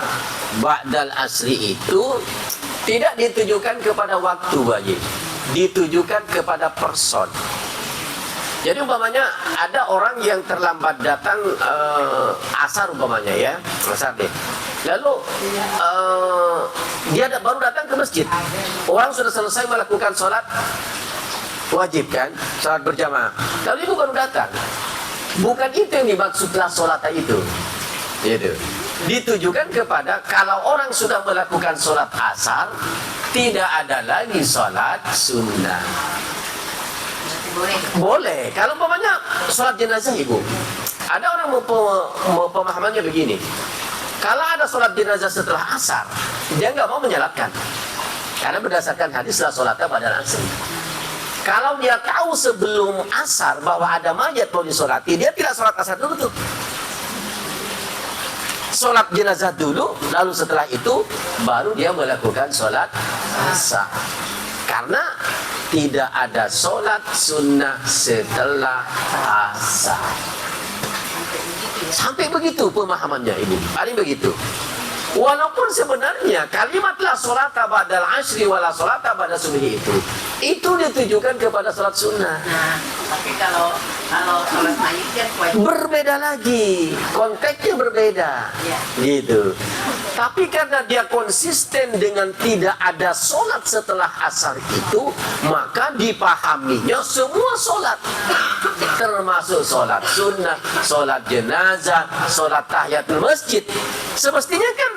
ba'dal asri itu tidak ditujukan kepada waktu wajib, ditujukan kepada person. Jadi umpamanya ada orang yang terlambat datang asar umpamanya ya, asar deh. Lalu dia baru datang ke masjid. Orang sudah selesai melakukan sholat wajib kan, sholat berjamaah. Lalu ibu baru datang. Bukan itu yang dimaksudlah sholat itu. Gitu. Ditujukan kepada kalau orang sudah melakukan sholat asar, tidak ada lagi sholat sunnah. Boleh. Kalau umpamanya sholat jenazah Ibu, ada orang mau pemahamannya begini. Kalau ada sholat jenazah setelah asar, dia nggak mau menyalatkan. Karena berdasarkan hadis la sholata ba'dal asr. Kalau dia tahu sebelum asar bahwa ada mayat mau disolati, dia tidak sholat asar dulu tuh. Sholat jenazah dulu, lalu setelah itu baru dia melakukan sholat asar. Karena tidak ada sholat sunnah setelah asar. Sampai begitu pemahamannya Ibu. Ada begitu. Walaupun sebenarnya kalimat la sholata ba'dal asri wa la sholata ba'da subhi itu ditujukan kepada sholat sunnah. Nah, tapi kalau sholat mayit kan wajib. Berbeda lagi, konteksnya berbeda. Ya. Gitu. Tapi karena dia konsisten dengan tidak ada sholat setelah asar itu, maka dipahaminya semua sholat, termasuk sholat sunnah, sholat jenazah, sholat tahiyatul masjid. Semestinya kan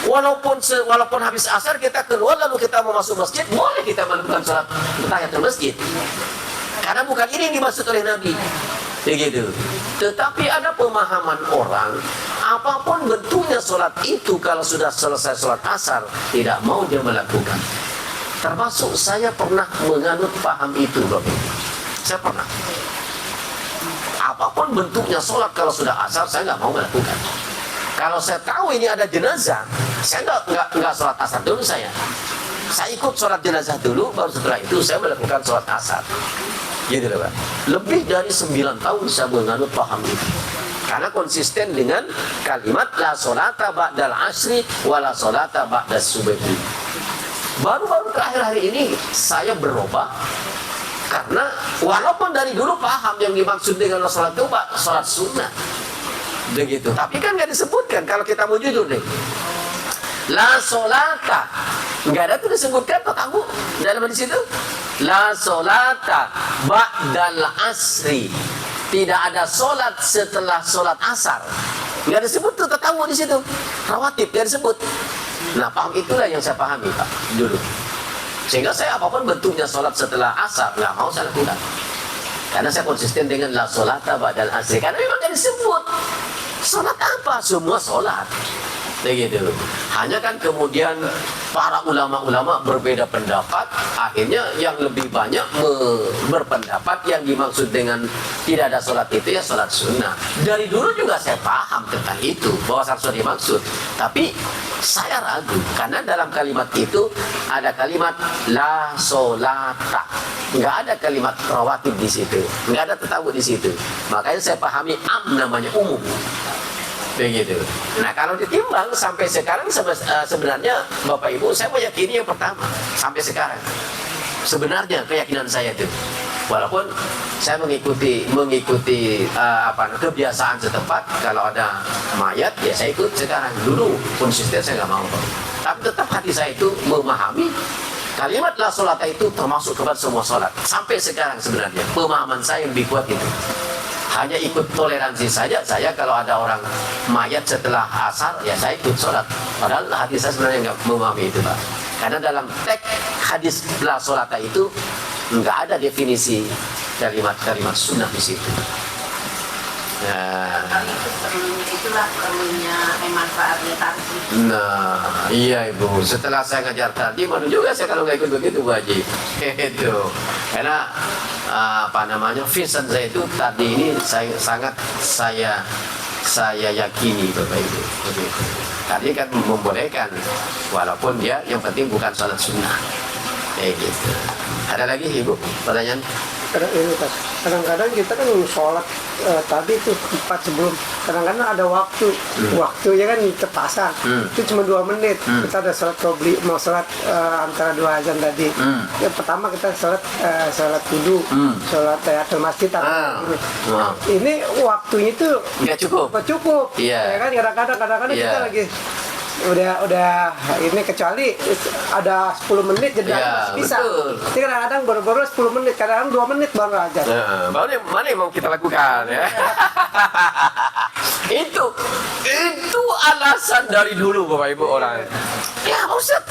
Walaupun habis asar kita keluar lalu kita mau masuk masjid, boleh kita melakukan sholat tahiyatul masjid. Karena bukan ini yang dimaksud oleh Nabi. Begitu. Tetapi ada pemahaman orang, apapun bentuknya sholat itu, kalau sudah selesai sholat asar, tidak mau dia melakukan. Termasuk saya pernah menganut paham itu, Bapak. Saya pernah. Apapun bentuknya sholat, kalau sudah asar, saya nggak mau melakukan. Kalau saya tahu ini ada jenazah, saya nggak sholat asar dulu saya. Saya ikut sholat jenazah dulu, baru setelah itu saya melakukan sholat asar. Gitu loh, Pak. Lebih dari 9 tahun saya menganut paham itu. Karena konsisten dengan kalimat la sholata ba'dal asri wa la sholata ba'das subhi. Baru-baru terakhir hari ini saya berubah. Karena walaupun dari dulu paham yang dimaksud dengan la sholat itu sholat sunnah. Begitu. Tapi kan nggak disebutkan. Kalau kita mau jujur nih, la sholata, nggak ada tuh disebutkan, tahu dalam hadis itu. La sholata ba'dal asri, tidak ada sholat setelah sholat asar. Nggak disebut tuh, tahu di situ. Rawatib nggak disebut. Nah, paham itulah yang saya pahami, Pak, dulu. Sehingga saya apapun bentuknya sholat setelah asar nggak mau saya lakukan. Karena saya konsisten dengan la sholata ba'dal asri. Karena memang nggak disebut. Sholat apa? Semua sholat. Begitu. Hanya kan kemudian para ulama-ulama berbeda pendapat. Akhirnya yang lebih banyak berpendapat yang dimaksud dengan tidak ada sholat itu ya sholat sunnah. Dari dulu juga saya paham tentang itu, bahwa sholat sunnah dimaksud. Tapi saya ragu, karena dalam kalimat itu ada kalimat la sholata. Nggak ada kalimat rawatib di situ, nggak ada tatawu di situ. Makanya saya pahami namanya umum. Begitu. Nah, kalau ditimbang sampai sekarang sebenarnya Bapak Ibu, saya meyakini yang pertama sampai sekarang. Sebenarnya keyakinan saya itu, walaupun saya mengikuti kebiasaan setempat, kalau ada mayat ya saya ikut sekarang. Dulu konsisten saya nggak mau, tapi tetap hati saya itu memahami kalimat la sholata itu termasuk kepada semua sholat. Sampai sekarang sebenarnya pemahaman saya yang lebih kuat itu. Hanya ikut toleransi saja. Saya kalau ada orang mayat setelah asar, ya saya ikut sholat. Padahal hati saya sebenarnya nggak memahami itu, Pak. Karena dalam teks hadis la sholata itu nggak ada definisi kalimat-kalimat sunnah di situ. Nah, itulah perlunya manfaatnya tadi. Nah, iya Ibu. Setelah saya ngajar tadi, malu juga saya kalau nggak ikut begitu, Bu Haji. Itu. Karena vision saya itu tadi ini saya yakini, Bapak Ibu. Begitu. Tadi kan membolehkan, walaupun dia yang penting bukan sholat sunnah. Kayak gitu. Ada lagi Ibu pertanyaan? Kadang-kadang kita kan sholat tadi tuh 4 sebelum, kadang-kadang ada waktunya kan ke pasar, itu cuma 2 menit. Kita ada sholat qobli, mau sholat antara 2 azan tadi. Yang pertama kita sholat wudu, sholat tahiyatul masjid. Ini waktunya itu nggak cukup. Ya kan kadang-kadang kita lagi udah ini, kecuali ada 10 menit jadi masih bisa. Tapi kadang-kadang baru 10 menit, kadang-kadang 2 menit baru aja. Mana yang mau kita lakukan ya? itu alasan dari dulu Bapak Ibu orang. Ya Ustaz,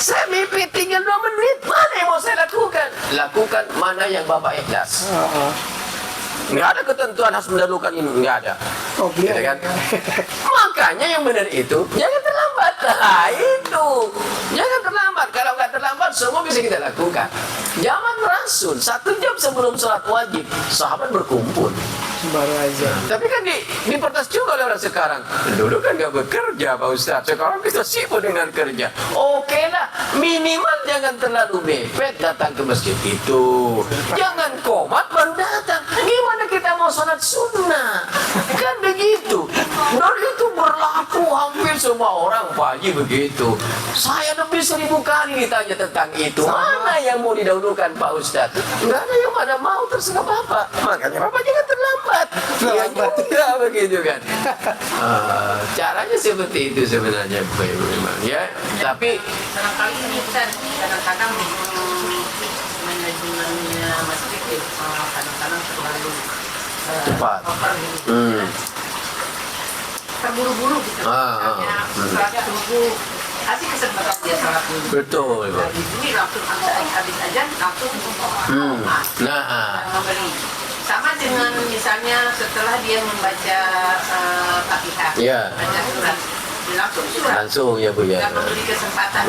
saya mimpi tinggal 2 menit, mana yang mau saya lakukan? Lakukan mana yang Bapak ikhlas. Nggak ada ketentuan harus mendahulukan ini, nggak ada. Gitu kan? Makanya yang benar itu jangan terlambat. Nah, itu jangan terlambat. Kalau nggak terlambat, semua bisa kita lakukan. Zaman Rasul 1 jam sebelum sholat wajib, sahabat berkumpul. Baru aja. Tapi kan dipertas juga oleh orang sekarang. Dulu kan nggak bekerja, Pak Ustadz. Sekarang kita sibuk dengan kerja. Oke lah, minimal jangan terlalu mepet datang ke masjid itu. Jangan komat baru datang. Gimana kita mau sholat sunnah? Kan begitu. Dan itu berlaku hampir semua orang, Pak Haji, begitu. Saya lebih 1000 kali ditanya tentang itu. Mana yang mau didahulukan, Pak Ustadz? Nggak ada yang mana mau, terserah Bapak. Makanya Bapak jangan terlambat. Ya juga begitu kan. Caranya seperti itu sebenarnya, Bapak Ibu, memang ya. Tapi Barangkali ini kadang-kadang manajemennya masjid kadang-kadang terlalu cepat. terburu-buru gitu. Misalnya sholatnya subuh, kasih kesempatan dia sholat dulu. Betul, Ibu. Nah, di sini langsung habis aja langsung membeli. Sama dengan misalnya setelah dia membaca Fatihah, baca surat, langsung surat. Langsung ya Bu ya. Nggak memberi kesempatan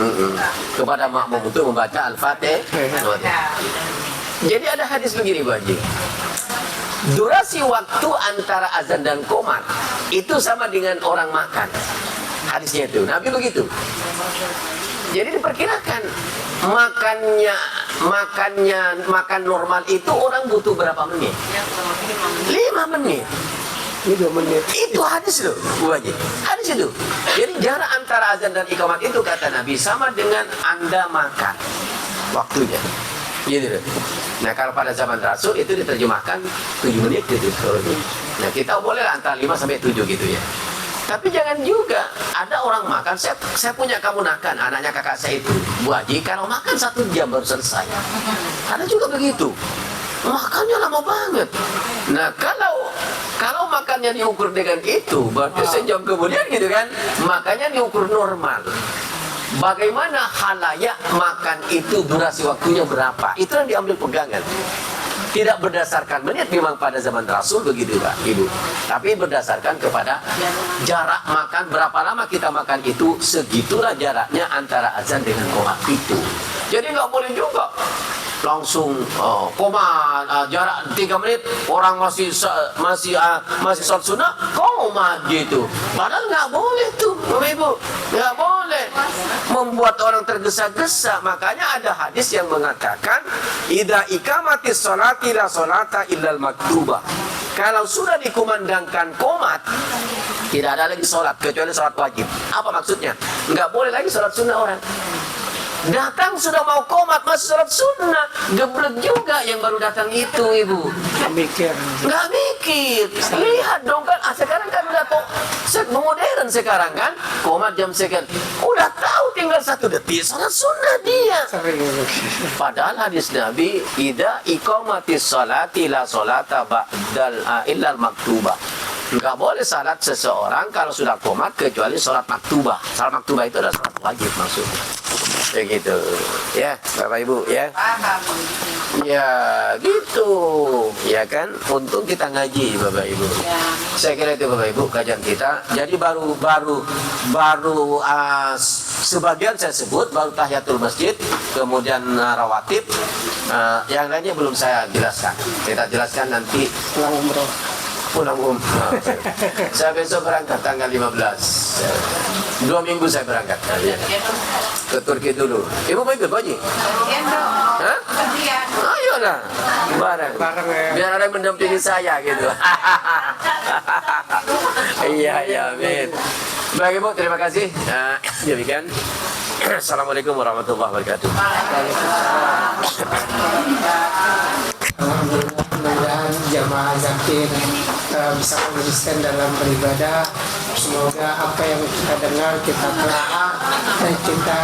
Kepada makmum untuk membaca Al-Fatihah. Jadi ada hadis begini Bu Haji. Durasi waktu antara azan dan qomat itu sama dengan orang makan. Hadisnya itu, Nabi begitu. Jadi diperkirakan makan normal itu orang butuh berapa menit? 5 menit. Ini 2 menit. Itu hadis loh, Bu Haji. Hadis itu. Jadi jarak antara azan dan iqamat itu kata Nabi sama dengan Anda makan waktunya. Gitu loh. Nah kalau pada zaman Rasul itu diterjemahkan 7 menit gitu. Nah kita boleh antara 5 sampai 7 gitu ya. Tapi jangan juga ada orang makan, saya punya keponakan, anaknya kakak saya itu, Bu Haji, kalau makan 1 jam baru selesai. Ada juga begitu, makannya lama banget. Nah kalau makannya diukur dengan itu, berarti sejam kemudian gitu kan, makanya diukur normal. Bagaimana halayak makan itu durasi waktunya berapa? Itu yang diambil pegangan. Tidak berdasarkan menit, memang pada zaman Rasul begitu Pak Ibu. Tapi berdasarkan kepada jarak makan, berapa lama kita makan itu, segitulah jaraknya antara azan dengan qomat itu. Jadi nggak boleh juga langsung qomat jarak 3 menit orang masih sholat sunnah qomat gitu. Padahal nggak boleh tuh Bapak Ibu, nggak boleh membuat orang tergesa-gesa. Makanya ada hadis yang mengatakan idza iqamatis sholati la sholata illal maktubah. Kalau sudah dikumandangkan qomat, tidak ada lagi sholat kecuali sholat wajib. Apa maksudnya? Nggak boleh lagi sholat sunnah orang. Datang sudah mau qomat masih sholat sunnah, geblek juga yang baru datang itu Ibu. Nggak mikir. Lihat dong kan, sekarang kan udah modern sekarang kan, qomat jam sekian. Udah tahu tinggal 1 detik sholat sunnah dia. Padahal hadis Nabi, idza iqamatis sholati la sholata ba'dal illal maktubah. Nggak boleh salat seseorang kalau sudah qomat kecuali sholat maktubah. Sholat maktubah itu adalah sholat wajib maksudnya. Begitu ya Bapak Ibu ya. Ya gitu ya kan. Untung kita ngaji Bapak Ibu. Saya kira itu Bapak Ibu kajian kita. Jadi baru sebagian saya sebut, baru tahiyatul masjid, kemudian rawatib, yang lainnya belum saya jelaskan. Kita jelaskan nanti pulang umroh. Saya besok berangkat tanggal 15. 2 minggu saya berangkat ke Turki dulu. Ibu mau ikut Pak Haji? Hah? Ayolah bareng ya. Biar ada yang mendampingi saya gitu. Iya amin. Baik Ibu, terima kasih. Demikian. Assalamualaikum warahmatullahi wabarakatuh. Mudah-mudahan jamaah zakir bisa konsisten dalam beribadah. Semoga apa yang kita dengar, kita telaah dan kita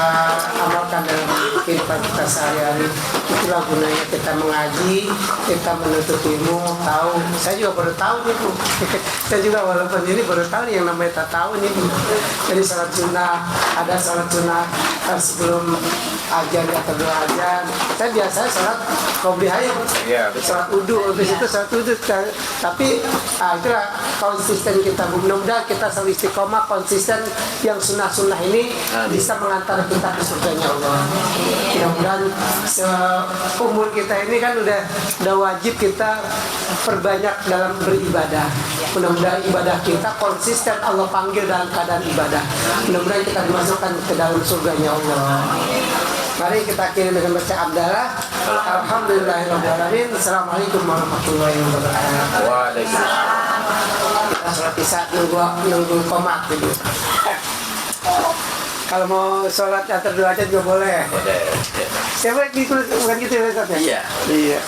amalkan dalam kehidupan kita sehari-hari. Itulah gunanya kita mengaji, kita menuntut ilmu, tahu. Saya juga baru tahu nih Bu. Saya juga walaupun ini baru tahu nih yang namanya tak tahu nih Bu. Jadi salat sunnah, ada salat sunnah sebelum ajan atau 2 ajan. Saya biasanya salat qobliyah ya, salat wudu, habis itu salat wudu. Tapi itulah konsisten kita. Mudah-mudahan kita selalu istiqomah konsisten yang sunnah-sunnah ini bisa mengantar kita ke surganya Allah. Mudah-mudahan seumur kita ini kan udah wajib kita perbanyak dalam beribadah. Mudah-mudahan ibadah kita konsisten, Allah panggil dalam keadaan ibadah. Mudah-mudahan kita dimasukkan ke dalam surganya Allah. Mari kita akhiri dengan baca Abdallah. Alhamdulillahirrahmanirrahim. Assalamualaikum warahmatullahi wabarakatuh. Waalaikumsalam. Kita sholat isya nunggu qomat gitu. Kalau mau sholat antar 2 aja juga boleh. Siapa bukan gitu ya Ustaz ya? Iya.